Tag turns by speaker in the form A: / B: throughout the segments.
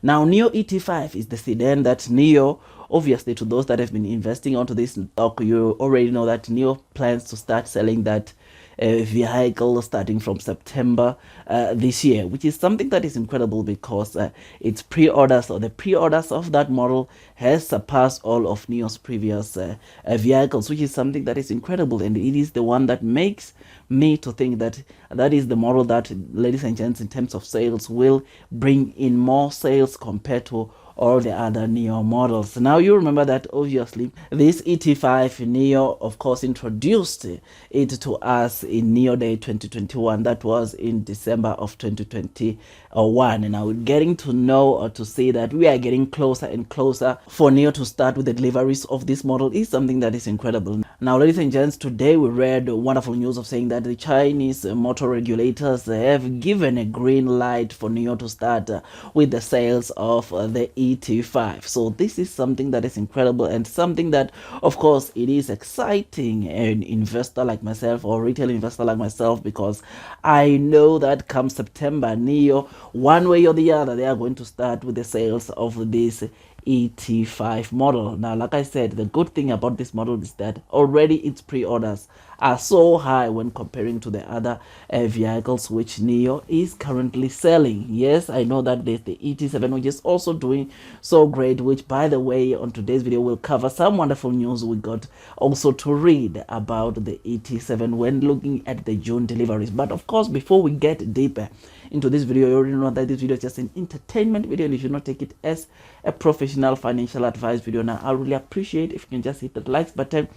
A: Now, NIO ET5 is the sedan that NIO, obviously to those that have been investing onto this stock, you already know that NIO plans to start selling that vehicle starting from September this year, which is something that is incredible because its pre-orders, or the pre-orders of that model, has surpassed all of NIO's previous vehicles, which is something that is incredible, and it is the one that makes me to think that that is the model that, ladies and gents, in terms of sales, will bring in more sales compared to all the other NIO models. Now, you remember that obviously this ET5 NIO, of course, introduced it to us in NIO Day 2021. That was in December of 2021. And now we're getting to know, or to see that we are getting closer and closer for NIO to start with the deliveries of this model is something that is incredible. Now, ladies and gents, today we read wonderful news of saying that the Chinese motor regulators have given a green light for NIO to start with the sales of the ET5. So this is something that is incredible, and something that, of course, it is exciting an investor like myself, or retail investor like myself, because I know that come September, NIO, one way or the other, they are going to start with the sales of this ET5 model. Now, like I said, the good thing about this model is that already its pre-orders are so high when comparing to the other vehicles which NIO is currently selling. Yes, I know that there's the ET7, which is also doing so great, which, by the way, on today's video we'll cover some wonderful news we got also to read about the ET7 when looking at the June deliveries. But of course, before we get deeper into this video, you already know that this video is just an entertainment video, and you should not take it as a professional financial advice video. Now, I really appreciate if you can just hit that likes button,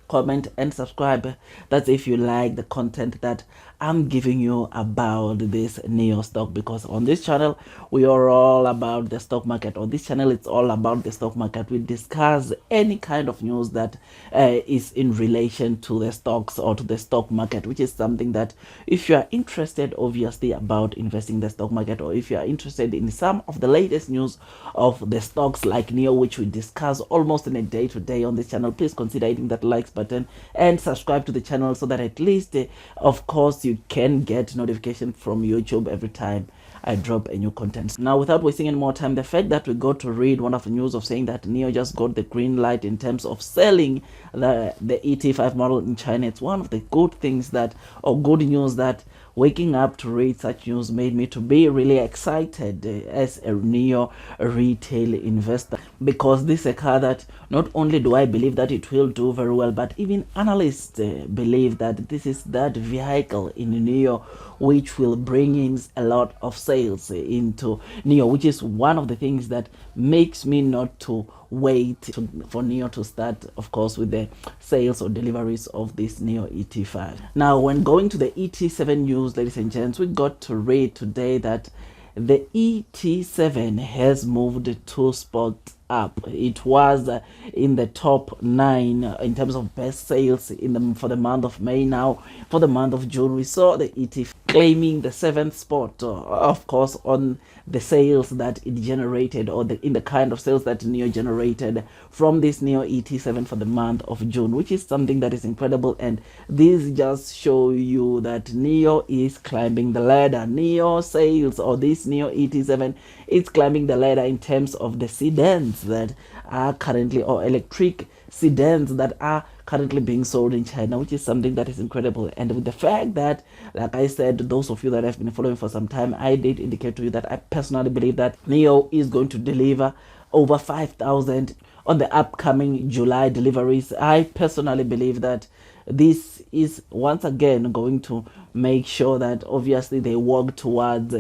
A: comment and subscribe. That's if you like the content that I'm giving you about this NIO stock, because on this channel we are all about the stock market. On this channel, it's all about the stock market. We discuss any kind of news that is in relation to the stocks or to the stock market, which is something that, if you are interested obviously about investing in the stock market, or if you are interested in some of the latest news of the stocks like NIO, which we discuss almost in a day to day on this channel, please consider hitting that likes button and subscribe to the channel, so that at least of course you can get notification from YouTube every time I drop a new content. Now, without wasting any more time, the fact that we got to read one of the news of saying that NIO just got the green light in terms of selling the ET5 model in China, it's one of the good things that, or good news that, waking up to read such news made me to be really excited as a NIO retail investor, because this is a car that not only do I believe that it will do very well, but even analysts believe that this is that vehicle in NIO which will bring in a lot of sales into NIO, which is one of the things that makes me not to wait for NIO to start, of course, with the sales or deliveries of this NIO ET5. Now, when going to the ET7 news, ladies and gents, we got to read today that the ET7 has moved 2 spots up. It was in the top 9 in terms of best sales for the month of May. Now, for the month of June, we saw the ET claiming the 7th spot, of course, on the sales that it generated, or in the kind of sales that NIO generated from this NIO ET7 for the month of June, which is something that is incredible. And this just show you that NIO is climbing the ladder. NIO sales, or this NIO ET7, is climbing the ladder in terms of the sedans that are currently, or electric sedans that are currently being sold in China, which is something that is incredible. And with the fact that, like I said, those of you that have been following for some time, I did indicate to you that I personally believe that NIO is going to deliver over 5,000 on the upcoming July deliveries. I personally believe that this is once again going to make sure that obviously they work towards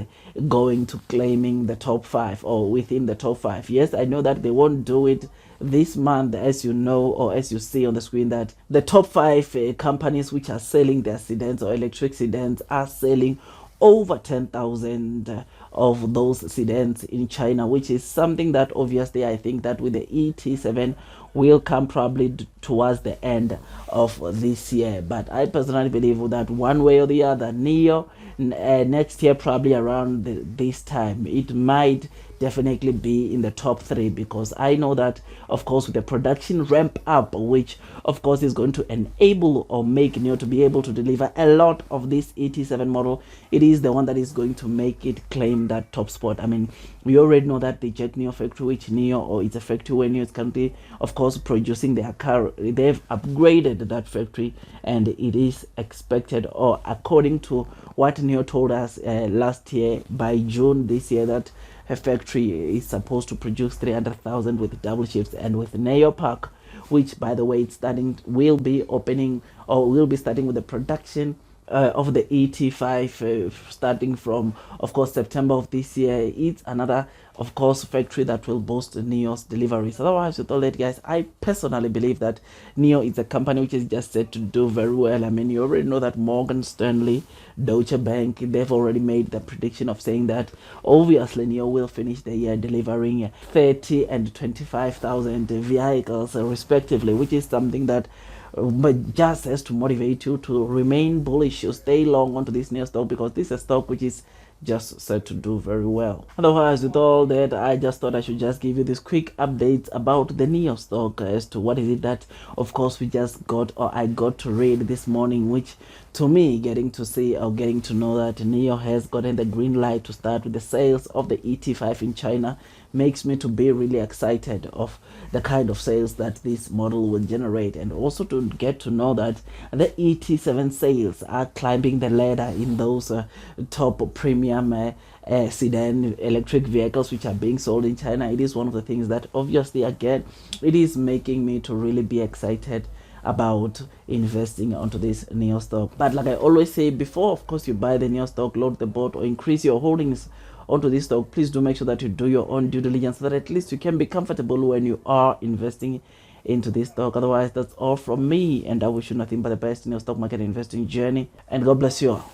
A: going to claiming the top 5, or within the top 5. Yes, I know that they won't do it this month, as you know, or as you see on the screen, that the top 5 companies which are selling their sedans or electric sedans are selling over 10,000 of those sedans in China, which is something that obviously I think that with the ET7 will come probably towards the end of this year. But I personally believe that one way or the other, NIO next year, probably around this time, it might definitely be in the top 3, because I know that, of course, with the production ramp up, which of course is going to enable or make NIO to be able to deliver a lot of this ET7 model, it is the one that is going to make it claim that top spot. I mean, we already know that the Jet NIO factory, which NIO, or it's a factory where NIO is currently, of course, producing their car, they've upgraded that factory, and it is expected, or according to what NIO told us last year, by June this year, that her factory is supposed to produce 300,000 with double shifts. And with NIO Park, which by the way it's will be opening, or will be starting with the production of the ET5 starting from, of course, September of this year. It's another, of course, factory that will boost NIO's deliveries. Otherwise, with all that, guys, I personally believe that NIO is a company which is just set to do very well. I mean, you already know that Morgan Stanley, Deutsche Bank, they've already made the prediction of saying that obviously NIO will finish the year delivering 30 and 25,000 vehicles respectively, which is something that but just has to motivate you to remain bullish or stay long onto this NIO stock, because this is a stock which is just set to do very well. Otherwise, with all that, I just thought I should just give you this quick update about the NIO stock as to what is it that, of course, we just got, or I got to read this morning, which to me, getting to see or getting to know that NIO has gotten the green light to start with the sales of the ET5 in China makes me to be really excited of the kind of sales that this model will generate, and also to get to know that the ET7 sales are climbing the ladder in those top premium sedan electric vehicles which are being sold in China. It is one of the things that obviously, again, it is making me to really be excited about investing onto this NIO stock. But like I always say, before of course you buy the NIO stock, load the boat, or increase your holdings onto this stock, please do make sure that you do your own due diligence, so that at least you can be comfortable when you are investing into this stock. Otherwise, that's all from me, and I wish you nothing but the best in your stock market investing journey, and God bless you all.